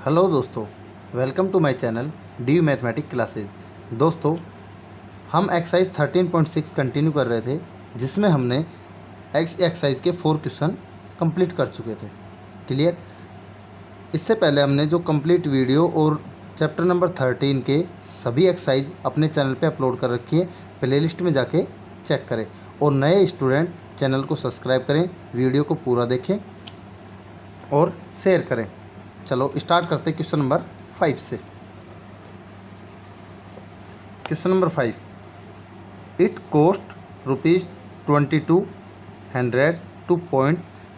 Hello दोस्तों, welcome to my channel D mathematic classes. दोस्तों, हम एक्सरसाइज 13.6 कंटिन्यू कर रहे थे, जिसमें हमने एक्सरसाइज के 4 क्वेश्चन कंप्लीट कर चुके थे। क्लियर। इससे पहले हमने जो कंप्लीट वीडियो और चैप्टर नंबर 13 के सभी एक्सरसाइज अपने चैनल पे अपलोड कर रखी है, प्लेलिस्ट में जाके चेक करें। और नए स्टूडेंट चैनल को सब्सक्राइब करें, वीडियो को पूरा देखें और शेयर करें। चलो स्टार्ट करते हैं क्वेश्चन नंबर 5 से। Question number 5, it cost ₹2200 to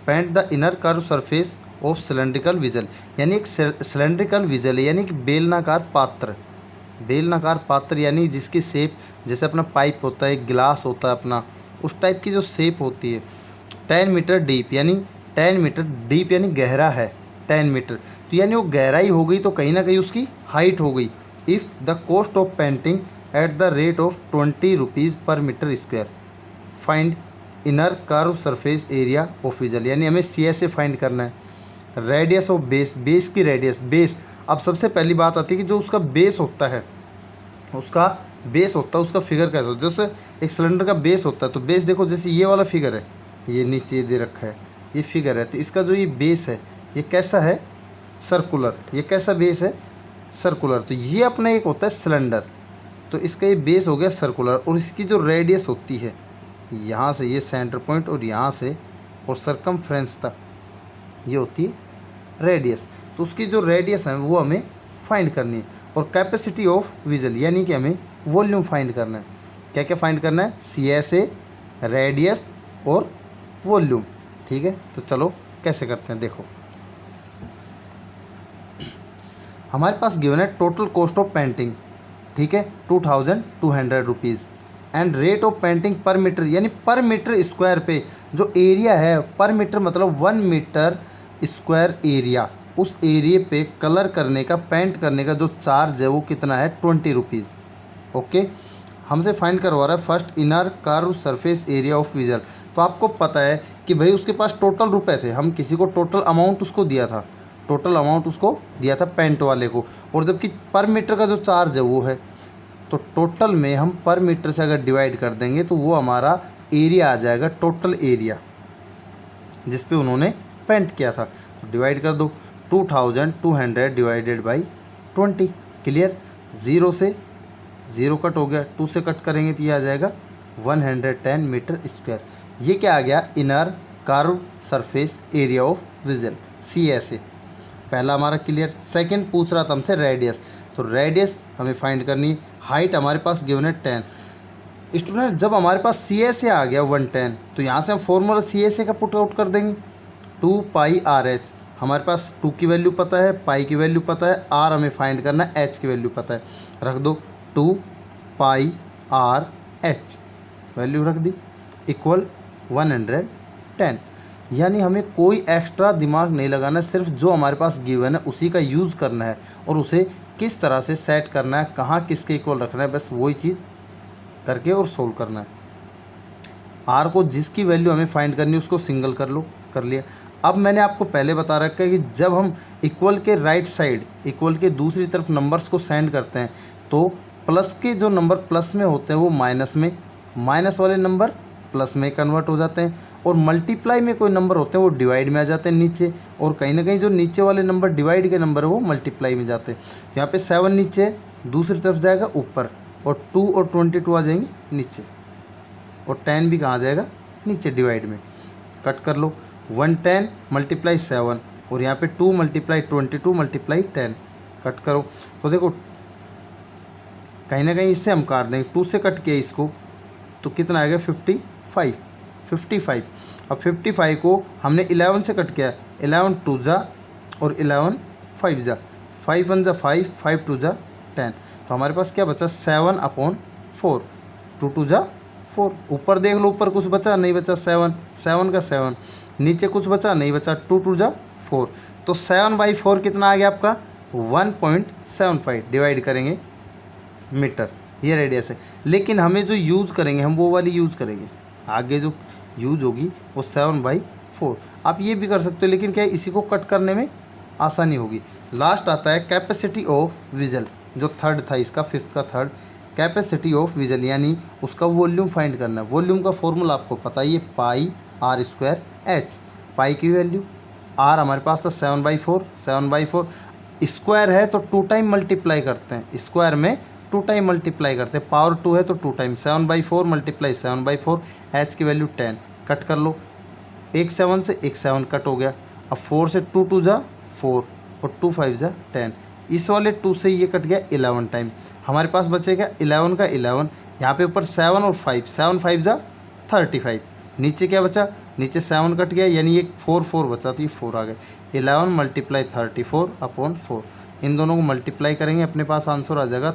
paint the inner curve surface of cylindrical vessel. यानी एक सिलेंड्रिकल विजल यानी कि बेलनाकार पात्र यानी जिसकी शेप जैसे अपना पाइप होता है, गिलास होता है अपना, उस टाइप की जो शेप होती है। 10 मीटर डीप यानी गहरा है 10 मीटर, तो यानी वो गहराई हो गई तो कहीं ना कहीं उसकी हाइट हो गई। If the cost of painting at the rate of ₹20 per metre square, find inner curve surface area of vessel. यानी हमें CSA फाइंड करना है। रेडियस ऑफ बेस की रेडियस, बेस। अब सबसे पहली बात आती है कि जो उसका बेस होता है उसका फिगर कैसा होता है। जैसे एक सिलेंडर का बेस होता है, तो बेस देखो, जैसे ये वाला फिगर है, ये नीचे दे रखा है, ये फिगर है, तो इसका जो ये बेस है ये कैसा है, सर्कुलर। ये कैसा बेस है, सर्कुलर। तो ये अपना एक होता है सिलेंडर, तो इसका ये बेस हो गया सर्कुलर। और इसकी जो रेडियस होती है यहाँ से ये सेंटर पॉइंट और यहाँ से और सरकमफ्रेंस तक, ये होती है रेडियस। तो उसकी जो रेडियस है वो हमें फाइंड करनी है। और कैपेसिटी ऑफ विजल यानी कि हमें वॉल्यूम फाइंड करना है। क्या क्या फाइंड करना है, CSA, रेडियस और वॉल्यूम। ठीक है, तो चलो कैसे करते हैं, देखो। हमारे पास गिवन है टोटल कॉस्ट ऑफ पेंटिंग, ठीक है, ₹2200 एंड रेट ऑफ पेंटिंग पर मीटर, यानी पर मीटर स्क्वायर पे जो एरिया है, पर मीटर मतलब 1 मीटर स्क्वायर एरिया, उस एरिया पे कलर करने का, पेंट करने का जो चार्ज है वो कितना है, ₹20। ओके, हमसे फाइंड करवा रहा है first inner curve surface area of vigil. तो आपको पता है कि भाई उसके पास टोटल रुपए थे, हम किसी को टोटल अमाउंट उसको दिया था पेंट वाले को, और जबकि पर मीटर का जो चार्ज है वो है, तो टोटल में हम पर मीटर से अगर डिवाइड कर देंगे तो वो हमारा एरिया आ जाएगा, टोटल एरिया जिस पे उन्होंने पेंट किया था। तो डिवाइड कर दो, 2200 डिवाइडेड बाई 20। क्लियर। 0 से 0 कट हो गया, 2 से कट करेंगे तो ये आ जाएगा 110 मीटर स्क्वायर। ये क्या आ गया, inner curve surface area of vigil, CSA। पहला हमारा क्लियर। सेकंड पूछ रहा था हमसे रेडियस, तो रेडियस हमें फाइंड करनी है। हाइट हमारे पास गिवन है 10। स्टूडेंट, जब हमारे पास CSA आ गया 110, तो यहाँ से हम फॉर्मूला CSA का पुट आउट कर देंगे, 2πRH। हमारे पास 2 की वैल्यू पता है, पाई की वैल्यू पता है, R हमें फाइंड करना है, H की वैल्यू पता है। रख दो 2πRH, वैल्यू रख दी, इक्वल 110। यानी हमें कोई एक्स्ट्रा दिमाग नहीं लगाना, सिर्फ जो हमारे पास गिवन है उसी का यूज़ करना है और उसे किस तरह से सेट करना है, कहाँ किसके इक्वल रखना है, बस वही चीज़ करके और सोल्व करना है। आर को जिसकी वैल्यू हमें फाइंड करनी है उसको सिंगल कर लो, कर लिया। अब मैंने आपको पहले बता रखा है कि जब हम इक्वल के राइट साइड, इक्वल के दूसरी तरफ नंबर्स को सेंड करते हैं, तो प्लस के जो नंबर प्लस में होते हैं वो माइनस में, माइनस वाले नंबर प्लस में कन्वर्ट हो जाते हैं, और मल्टीप्लाई में कोई नंबर होते हैं वो डिवाइड में आ जाते हैं नीचे, और कहीं ना कहीं जो नीचे वाले नंबर डिवाइड के नंबर है वो मल्टीप्लाई में जाते हैं। तो यहाँ पे 7 नीचे, दूसरी तरफ जाएगा ऊपर, और 2 और 22 आ जाएंगे नीचे, और 10 भी कहाँ आ जाएगा, नीचे डिवाइड में। कट कर लो, 110 मल्टीप्लाई 7, और यहाँ पे 2 मल्टीप्लाई 22 मल्टीप्लाई 10, कट करो। तो देखो कहीं ना कहीं इससे हम काट देंगे, 2 से कट किया इसको, तो कितना आएगा, 55। अब 55 को हमने 11 से कट किया, 11 2 जा और 11 5 जा, 5 1 जा 5, 5 2 जा 10। तो हमारे पास क्या बचा, 7/4, 2 2 जा 4। ऊपर देख लो, ऊपर कुछ बचा नहीं बचा, 7 का 7, नीचे कुछ बचा नहीं बचा, 2 2 जा 4। तो 7/4 कितना आ गया आपका, 1.75। डिवाइड करेंगे मीटर, ये रेडियस है। लेकिन हमें जो यूज़ करेंगे हम वो वाली यूज़ करेंगे, आगे जो यूज़ होगी वो 7/4। आप ये भी कर सकते हो, लेकिन क्या है, इसी को कट करने में आसानी होगी। लास्ट आता है कैपेसिटी ऑफ विजल, जो थर्ड था इसका, फिफ्थ का थर्ड, कैपेसिटी ऑफ विजल यानी उसका वॉल्यूम फाइंड करना है। वॉल्यूम का फॉर्मूला आपको पता ही है, पाई आर स्क्वायर एच। पाई की वैल्यू, आर हमारे पास था 7/4, 7/4 स्क्वायर है तो 2 टाइम मल्टीप्लाई करते हैं, स्क्वायर में 2 टाइम मल्टीप्लाई करते हैं, पावर 2 है तो 2 टाइम, 7/4 मल्टीप्लाई 7/4, एच की वैल्यू 10, कट कर लो, एक 7 से एक 7 कट हो गया। अब 4 से 2 2 जा 4 और 2 5 जा 10, इस वाले 2 से ये कट गया 11 टाइम, हमारे पास बचेगा 11 का 11, यहाँ पे ऊपर 7 और 5, 7 5 जा 35, नीचे क्या बचा, नीचे 7 कट गया यानी एक 4 4 बचा तो ये 4 आ गए, 11 मल्टीप्लाई 34/4, इन दोनों को मल्टीप्लाई करेंगे अपने पास आंसर आ जाएगा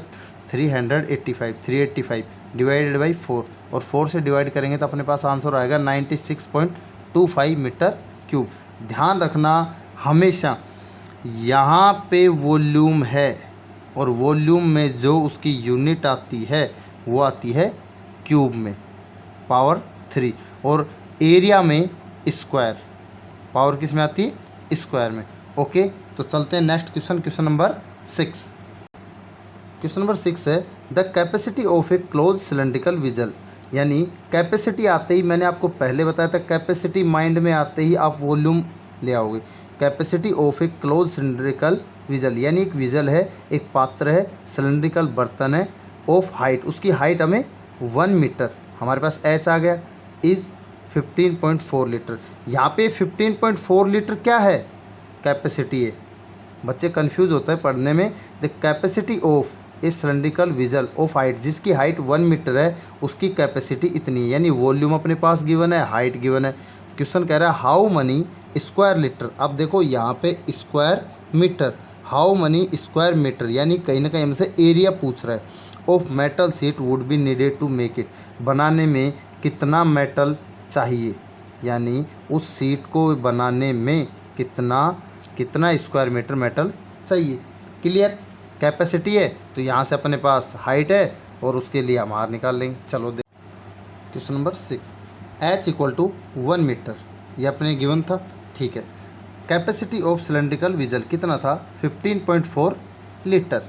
385 डिवाइडेड बाई 4, और 4 से डिवाइड करेंगे तो अपने पास आंसर आएगा 96.25 मीटर क्यूब। ध्यान रखना हमेशा यहाँ पे वॉल्यूम है और वॉल्यूम में जो उसकी यूनिट आती है वो आती है क्यूब में, पावर 3, और एरिया में स्क्वायर, पावर किस में आती है, स्क्वायर में। ओके, तो चलते हैं next question, question number 6। Question number 6 है the capacity of A close cylindrical vessel, यानी कैपेसिटी आते ही मैंने आपको पहले बताया था, कैपेसिटी माइंड में आते ही आप वॉल्यूम ले आओगे। Capacity of A close cylindrical vessel यानी एक विजल है, एक पात्र है, सिलेंड्रिकल बर्तन है, ऑफ हाइट, उसकी हाइट हमें 1 मीटर, हमारे पास एच आ गया, इज़ 15.4 लीटर। यहाँ पे 15.4 लीटर क्या है, कैपेसिटी है। बच्चे कंफ्यूज होता है पढ़ने में। The capacity of A cylindrical vigil of height, जिसकी हाइट 1 मीटर है उसकी कैपेसिटी इतनी है, यानी वॉल्यूम अपने पास गिवन है, हाइट गिवन है। क्वेश्चन कह रहा है हाउ मनी स्क्वायर लीटर। अब देखो यहाँ पे square metre, how many square metre यानी कहीं ना कहीं हमसे एरिया पूछ रहा है। Of metal sheet would be needed to make it, बनाने में कितना मेटल चाहिए, यानी उस सीट को बनाने में कितना स्क्वायर मीटर मेटल चाहिए। क्लियर, कैपेसिटी है तो यहाँ से अपने पास हाइट है और उसके लिए हम आर निकाल लेंगे। चलो देख question number 6, H equal to 1 metre, ये अपने गिवन था, ठीक है। कैपेसिटी ऑफ सिलेंड्रिकल विजल कितना था, 15.4 लीटर,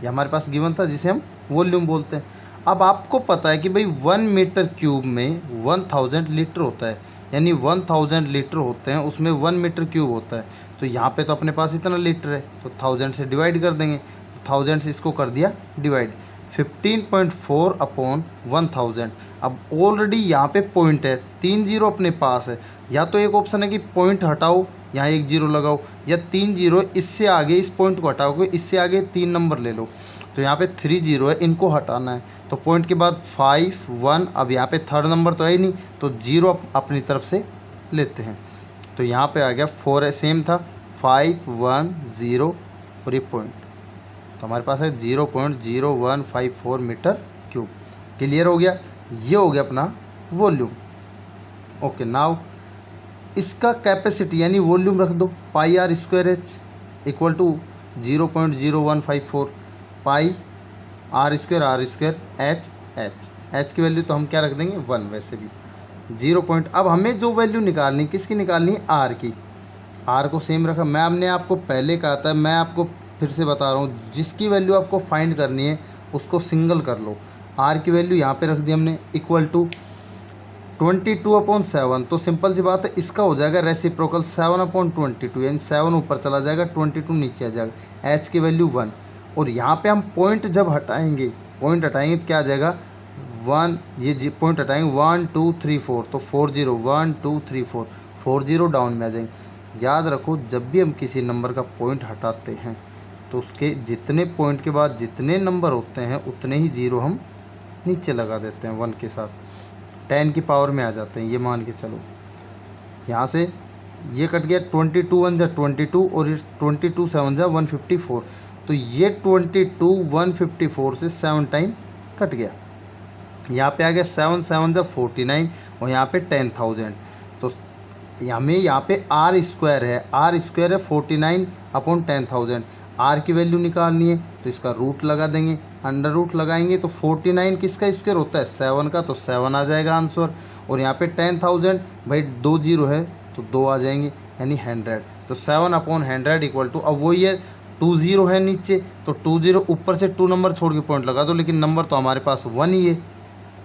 ये हमारे पास गिवन था जिसे हम वॉल्यूम बोलते हैं। अब आपको पता है कि भाई 1 मीटर क्यूब में 1000 लीटर होता है, यानी 1000 लीटर होते हैं, उसमें 1 मीटर क्यूब होता है, तो यहाँ पे तो अपने पास इतना लीटर है तो 1000 से डिवाइड कर देंगे, 1000 से इसको कर दिया डिवाइड, 15.4/1000। अब ऑलरेडी यहाँ पे पॉइंट है, 3 जीरो अपने पास है, या तो एक ऑप्शन है कि पॉइंट हटाओ यहाँ 1 जीरो लगाओ, या 3 जीरो इससे आगे इस पॉइंट को हटाओगे, इससे आगे 3 नंबर ले लो, तो यहाँ पे 3 जीरो है, इनको हटाना है, तो पॉइंट के बाद 5 1, अब यहाँ पे थर्ड नंबर तो है ही नहीं तो जीरो अपनी तरफ से लेते हैं, तो यहाँ पे आ गया 4 है, सेम था 5 1 0 और ये पॉइंट, तो हमारे पास है 0.0154 मीटर क्यूब। क्लियर हो गया, ये हो गया अपना वॉल्यूम। ओके, नाउ इसका कैपेसिटी यानी वॉल्यूम रख दो, pi are square H equal to 0.0154, pi are square H की वैल्यू तो हम क्या रख देंगे 1, वैसे भी 0 पॉइंट। अब हमें जो वैल्यू निकालनी, किसकी निकालनी है, आर की, आर को सेम रखा। मैं हमने आपको पहले कहा था, मैं आपको फिर से बता रहा हूँ, जिसकी वैल्यू आपको फाइंड करनी है उसको सिंगल कर लो। आर की वैल्यू यहाँ पे रख दी हमने इक्वल टू 22/7, तो सिंपल सी बात है, इसका हो जाएगा रेसिप्रोकल 7/22, यानी 7 ऊपर चला जाएगा, 22 नीचे आ जाएगा। एच की वैल्यू 1, और यहाँ पे हम पॉइंट जब हटाएंगे तो क्या आ जाएगा 1, ये पॉइंट हटाएंगे 1 2 3 4, तो 4 0 1 2 3 4, 4 0 डाउन में आ जाएंगे। याद रखो जब भी हम किसी नंबर का पॉइंट हटाते हैं तो उसके जितने पॉइंट के बाद जितने नंबर होते हैं उतने ही जीरो हम नीचे लगा देते हैं 1 के साथ, 10 की पावर में आ जाते हैं, ये मान के चलो। यहाँ से ये कट गया, 22 1 जा 22 और 22 7 जा 154, तो ये 22 154 से 7 टाइम कट गया। यहाँ पे आ गया 7 7 जा 49 और यहाँ पे 10,000, तो हमें यहाँ पे आर स्क्वायर है, 49/10,000। आर की वैल्यू निकालनी है तो इसका रूट लगा देंगे, अंडर रूट लगाएंगे तो 49 किसका स्क्वायर होता है 7 का, तो 7 आ जाएगा आंसर। और यहाँ पे 10,000, भाई 2 जीरो है तो 2 आ जाएंगे, यानी 100, तो 7/100 इक्वल टू, अब वही है 2 0 है नीचे, तो 2 0 ऊपर से 2 नंबर छोड़ के पॉइंट लगा दो, लेकिन नंबर तो हमारे पास 1 ही है,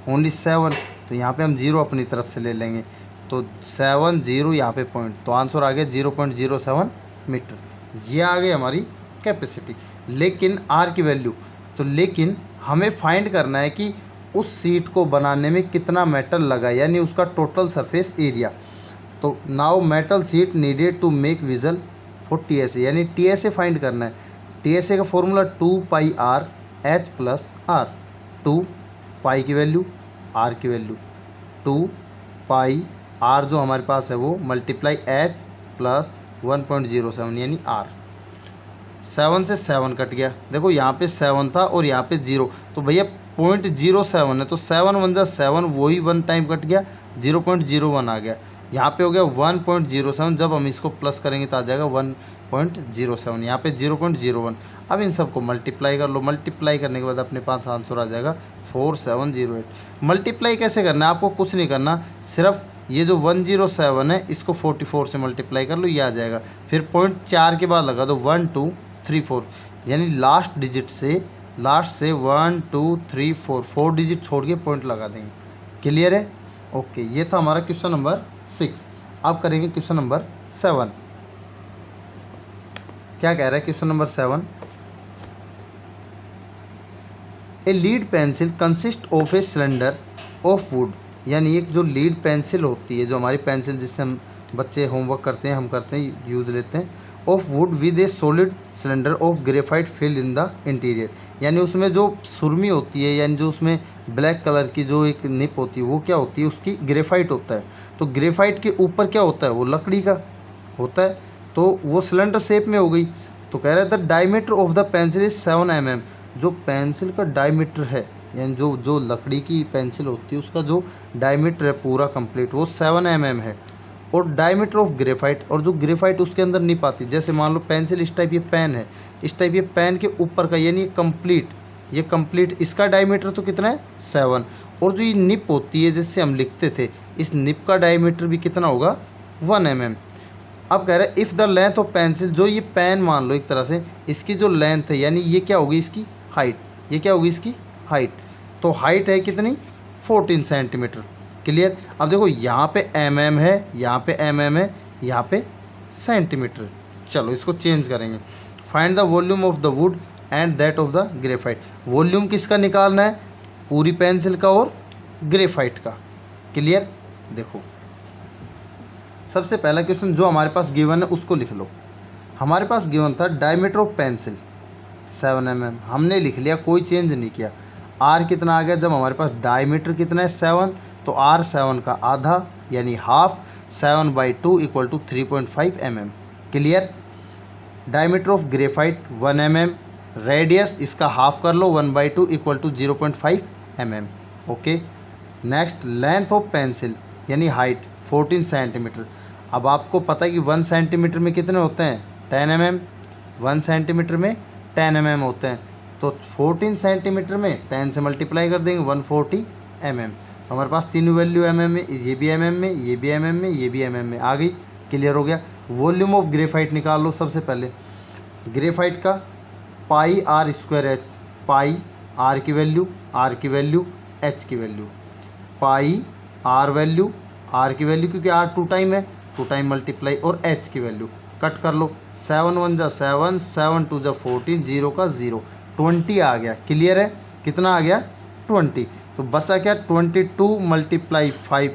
ओनली 7, तो यहाँ पे हम 0 अपनी तरफ से ले लेंगे, तो 7 0 यहाँ पे पॉइंट, तो आंसर आ गया 0.07 मीटर। ये आ गई हमारी कैपेसिटी। लेकिन आर की वैल्यू, तो लेकिन हमें फाइंड करना है कि उस सीट को बनाने में कितना मेटल लगा, यानी उसका टोटल सरफेस एरिया। तो now metal sheet needed to make vessel for TSA, यानी TSA फाइंड करना है। TSA का formula 2 pi R H plus R, 2 pi की वैल्यू, आर की वैल्यू 2 पाई, आर जो हमारे पास है वो मल्टीप्लाई एच प्लस 1.07 यानी आर। 7 से 7 कट गया, देखो यहाँ पे 7 था और यहाँ पे 0, तो भैया 0.07 है, तो 7 1 जा 7, वही 1 टाइम कट गया, 0.01 आ गया। यहाँ पे हो गया 1.07, जब हम इसको प्लस करेंगे तो आ जाएगा 1.07, यहाँ पे 0.01। अब इन सबको मल्टीप्लाई कर लो, मल्टीप्लाई करने के बाद अपने पास आंसर आ जाएगा 4708। मल्टीप्लाई कैसे करना है, आपको कुछ नहीं करना, सिर्फ ये जो 107 है इसको 44 से मल्टीप्लाई कर लो, ये आ जाएगा। फिर पॉइंट 4 के बाद लगा दो 1 2 3 4, यानी लास्ट डिजिट से 1 2 3 4 डिजिट छोड़ के पॉइंट लगा देंगे। क्लियर है? ओके, ये था हमारा क्वेश्चन नंबर 6। अब करेंगे क्वेश्चन नंबर 7। क्या कह रहा है question number 7? A lead pencil consist of a cylinder of would, यानी एक जो लीड पेंसिल होती है, जो हमारी पेंसिल जिससे हम बच्चे होमवर्क करते हैं, हम करते हैं, यूज लेते हैं, of wood with a solid cylinder of graphite fill in the interior, यानी उसमें जो सुरमी होती है, यानी जो उसमें ब्लैक कलर की जो एक निप होती है वो क्या होती है, उसकी ग्रेफाइट होता है। तो ग्रेफाइट के ऊपर क्या होता है, वो लकड़ी का होता है, तो वो सिलेंडर शेप में हो गई। तो कह रहा है the diameter of the pencil is 7 mm, जो पेंसिल का डायमीटर है, यानी जो लकड़ी की पेंसिल होती है उसका जो डायमीटर है पूरा कंप्लीट वो 7 mm है। और डायमीटर ऑफ ग्रेफाइट, और जो ग्रेफाइट उसके अंदर नहीं पाती, जैसे मान लो पेंसिल इस टाइप ये पेन है, इस टाइप ये पेन के ऊपर का, यानी ये कंप्लीट इसका डायमीटर तो कितना है 7, और जो ये निप होती है जिससे हम लिखते थे, इस निप का डायमीटर भी कितना होगा 1 mm। अब कह रहा है if the length of pencil, जो ये पेन मान लो एक तरह से, इसकी जो लेंथ है, यानी ये क्या होगी इसकी हाइट, ये क्या होगी इसकी हाइट, तो हाइट है कितनी 14 सेंटीमीटर। क्लियर? अब देखो यहाँ पे mm है, यहाँ पे mm है, यहाँ पे सेंटीमीटर। चलो इसको चेंज करेंगे। Find the volume of the wood and that of the graphite, volume किसका निकालना है, पूरी पेंसिल का और ग्रेफाइट का। क्लियर? देखो सबसे पहला क्वेश्चन जो हमारे पास गिवन है उसको लिख लो। हमारे पास गिवन था डायमीटर ऑफ पेंसिल 7 mm, हमने लिख लिया, कोई चेंज नहीं किया। आर कितना आ गया, जब हमारे पास डायमीटर कितना है 7, तो आर 7 का आधा यानी half, 7/2 equal to 3.5 mm। Clear? Diameter of graphite 1 mm, radius इसका हाफ कर लो 1/2 equal to 0.5 mm। Okay, next length of pencil यानी हाइट 14 सेंटीमीटर। अब आपको पता है कि 1 सेंटीमीटर में कितने होते हैं 10 mm, 1 सेंटीमीटर में 10 mm होते हैं, तो 14 सेंटीमीटर में 10 से मल्टीप्लाई कर देंगे 140 mm। तो हमारे पास तीनों वैल्यू mm में, ये भी mm में, ये भी mm में, ये भी mm में आ गई। क्लियर हो गया? वॉल्यूम ऑफ ग्रेफाइट निकाल लो। सबसे पहले ग्रेफाइट का pi are square h, pi r की वैल्यू, आर की वैल्यू, एच की value, pi r value, are की वैल्यू क्योंकि आर 2 टाइम है, 2 टाइम मल्टीप्लाई, और एच की वैल्यू कट कर लो। 7 1 जा 7, 7 2 जा 14, 0 का 0, 20 आ गया। क्लियर है? कितना आ गया 20, तो बचा क्या 22 मल्टीप्लाई 5,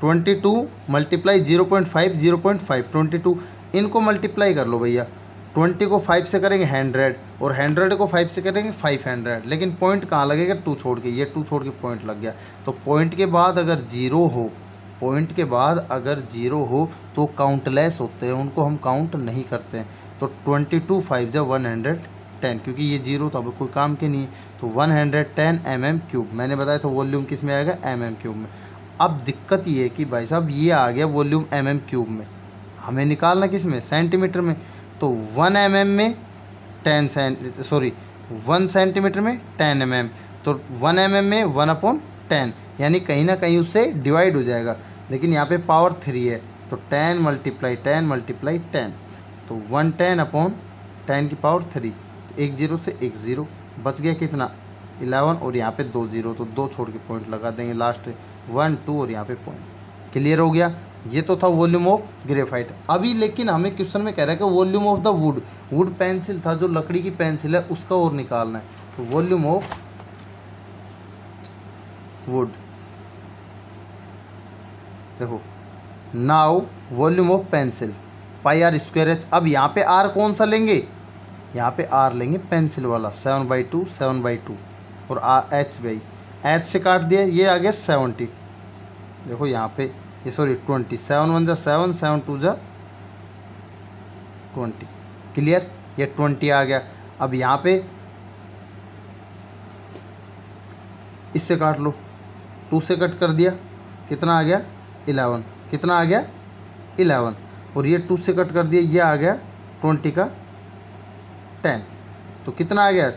22 मल्टीप्लाई 0.5, 0.5 22, इनको मल्टीप्लाई कर लो भैया। 20 को 5 से करेंगे 100, और 100 को 5 से करेंगे 500, लेकिन पॉइंट कहाँ लगेगा 2 छोड़ के, ये 2 छोड़ के पॉइंट लग गया। तो पॉइंट के बाद अगर जीरो हो, पॉइंट के बाद अगर जीरो हो तो काउंटलेस होते हैं, उनको हम काउंट नहीं करते हैं। तो 22 5 जा 110, क्योंकि ये जीरो तो अब कोई काम के नहीं है, तो 110 mm3। मैंने बताया था वॉल्यूम किस में आएगा mm3 में। अब दिक्कत ये है कि भाई साहब ये आ गया वॉल्यूम mm3 में, हमें निकालना किस में सेंटीमीटर में, तो 1 mm में 1 सेंटीमीटर में 10 mm, तो 1 mm में 1/10, यानी कहीं ना कहीं उससे डिवाइड हो जाएगा, लेकिन यहाँ पे पावर 3 है, तो 10 × 10 × 10, तो 110 अपॉन 10⁻3, एक जीरो से एक ज़ीरो, बच गया कितना 11, और यहाँ पे 2 जीरो, तो 2 छोड़ के पॉइंट लगा देंगे लास्ट 1 2, और यहाँ पे पॉइंट। क्लियर हो गया। ये तो था वॉल्यूम ऑफ ग्रेफाइट। अभी लेकिन हमें क्वेश्चन में कह रहा है कि volume of the wood, would pencil था जो लकड़ी की पेंसिल है उसका और निकालना है। तो वॉल्यूम ऑफ वुड, देखो now volume of pencil pi are square H. अब यहाँ पे आर कौन सा लेंगे, यहाँ पे आर लेंगे पेंसिल वाला 7/2 7/2, और आर एच बाई एच से काट दिया, ये आ गया 70। देखो यहाँ पे ये सॉरी 20, 7 1 जा 7, 7 2 जा 20। क्लियर, ये 20 आ गया। अब यहाँ पे इससे काट लो, 2 से कट कर दिया, कितना आ गया 11, कितना आ गया 11, और ये 2 से कट कर दिया, ये आ गया 20 का 10, तो कितना आ गया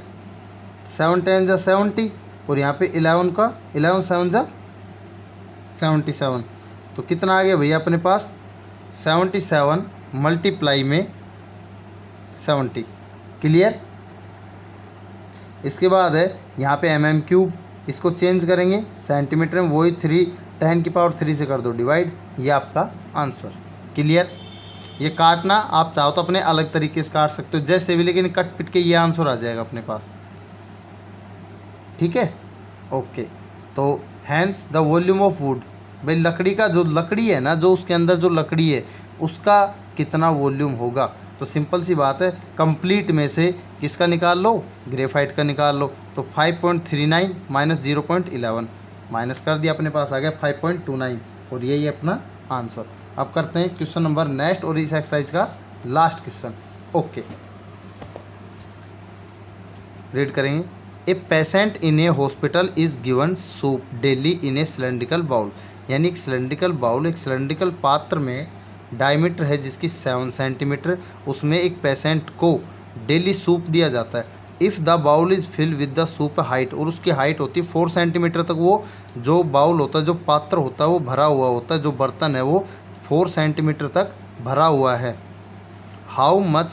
7 10 जा 70, और यहाँ पे 11 का 11 7 जा 77, तो कितना आ गया भैया अपने पास 77 मल्टीप्लाई में 70। क्लियर। इसके बाद है यहाँ पे mm³, इसको चेंज करेंगे सेंटीमीटर में, वही 10⁻³ से कर दो डिवाइड, ये आपका आंसर। क्लियर। ये काटना आप चाहो तो अपने अलग तरीके से काट सकते हो जैसे भी, लेकिन कट पिट के ये आंसर आ जाएगा अपने पास। ठीक है, ओके। तो hence the volume of wood, भाई लकड़ी का जो लकड़ी है ना, जो उसके अंदर जो लकड़ी है उसका कितना वॉल्यूम होगा। तो सिंपल सी बात है, कंप्लीट में से किसका निकाल लो, ग्रेफाइट का निकाल लो। तो 5.39 माइनस 0.11 माइनस कर दिया, अपने पास आ गया 5.29, और यही अपना आंसर। अब करते हैं क्वेश्चन नंबर नेक्स्ट, और इस एक्सरसाइज का लास्ट क्वेश्चन। ओके, रीड करेंगे। A patient in a hospital is given soup daily in a cylindrical bowl, यानी एक सिलेंड्रिकल बाउल, एक सिलेंड्रिकल पात्र में डायमीटर है जिसकी 7 सेंटीमीटर, उसमें एक पेशेंट को डेली सूप दिया जाता है। If the bowl is fill with the soup height, और उसकी हाइट होती है 4 सेंटीमीटर तक, वो जो बाउल होता है, जो पात्र होता है वो भरा हुआ होता है, जो बर्तन है वो 4 सेंटीमीटर तक भरा हुआ है। How much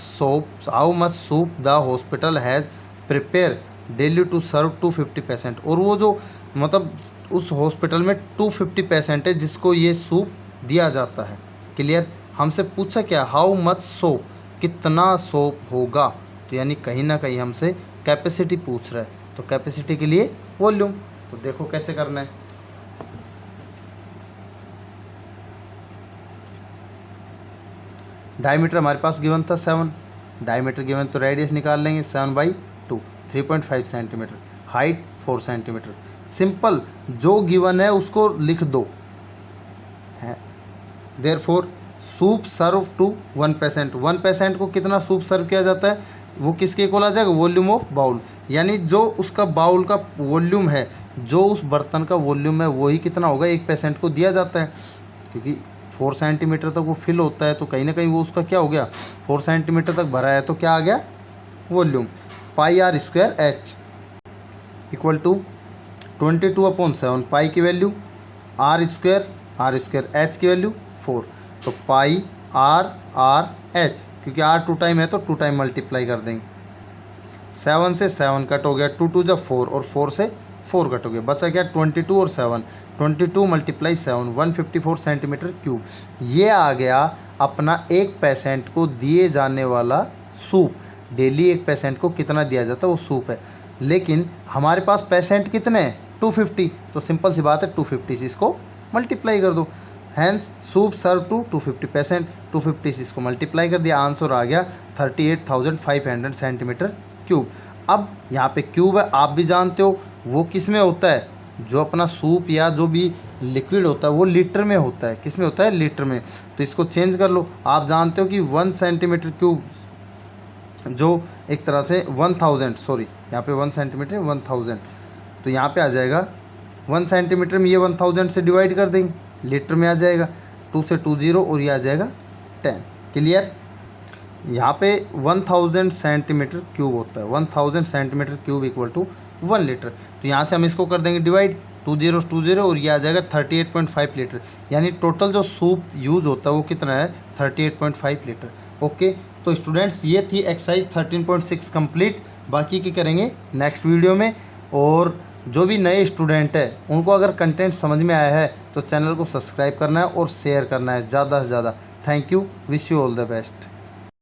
soup the hospital has prepare daily to serve 250 patient, और वो जो मतलब उस हॉस्पिटल में 250 पेशेंट है जिसको ये सूप दिया जाता है। क्लियर। हमसे पूछा क्या, हाउ मच सोप, कितना सोप होगा, तो यानी कहीं ना कहीं हमसे कैपेसिटी पूछ रहा है, तो कैपेसिटी के लिए वॉल्यूम। तो देखो कैसे करना है। डायमीटर हमारे पास गिवन था 7, डायमीटर गिवन तो रेडियस निकाल लेंगे 7/2, 3.5 सेंटीमीटर, हाइट 4 सेंटीमीटर। सिंपल, जो गिवन है उसको लिख दो। Therefore soup serve to 1 patient, 1 patient को कितना सूप सर्व किया जाता है, वो किसके इक्वल आ जाएगा, वॉल्यूम ऑफ बाउल, यानी जो उसका बाउल का वॉल्यूम है, जो उस बर्तन का वॉल्यूम है वही कितना होगा, एक पेशेंट को दिया जाता है, क्योंकि 4 सेंटीमीटर तक वो फिल होता है, तो कहीं ना कहीं वो उसका क्या हो गया 4 सेंटीमीटर तक भरा है, तो क्या आ गया volume. Pi are square H equal to 22/7, pi की वैल्यू आर स्क्वायर एच की वैल्यू 4, तो पाई आर एच, क्योंकि आर 2 टाइम है तो 2 टाइम मल्टीप्लाई कर देंगे। 7 से 7 कट हो गया, 2 2 जा 4, और 4 से 4 कट हो गया, बचा क्या 22 और 7, 22 × 7 154 सेंटीमीटर क्यूब। ये आ गया अपना एक पेशेंट को दिए जाने वाला सूप। डेली एक पेशेंट को कितना दिया जाता है वो सूप है, लेकिन हमारे पास पेशेंट कितने हैं 250, तो सिंपल सी बात है 250 से इसको मल्टीप्लाई कर दो। Hence soup serve to 250 patient, 250 से इसको मल्टीप्लाई कर दिया, आंसर आ गया 38,500 सेंटीमीटर क्यूब। अब यहाँ पे क्यूब है, आप भी जानते हो वो किस में होता है, जो अपना सूप या जो भी लिक्विड होता है वो लीटर में होता है, किस में होता है लीटर में, तो इसको चेंज कर लो। आप जानते हो कि 1 सेंटीमीटर क्यूब जो एक तरह से 1000, सॉरी यहाँ पे 1 सेंटीमीटर 1000, तो यहाँ पे आ जाएगा 1 सेंटीमीटर में ये 1000 से डिवाइड कर देंगे, लीटर में आ जाएगा, 2 से 2 0, और ये आ जाएगा 10। क्लियर। यहाँ पे 1000 सेंटीमीटर क्यूब होता है, 1000 centimetre cube equal to 1 litre, तो यहाँ से हम इसको कर देंगे डिवाइड, 2 0 2 0, और ये आ जाएगा 38.5 लीटर, यानी टोटल जो सूप यूज़ होता है वो कितना है 38.5 लीटर। ओके, तो स्टूडेंट्स ये थी एक्सरसाइज 13.6 कंप्लीट। बाकी की करेंगे नेक्स्ट वीडियो में। और जो भी नए स्टूडेंट है उनको अगर कंटेंट समझ में आया है तो चैनल को सब्सक्राइब करना है और शेयर करना है ज़्यादा से ज़्यादा। Thank you, wish you all the best.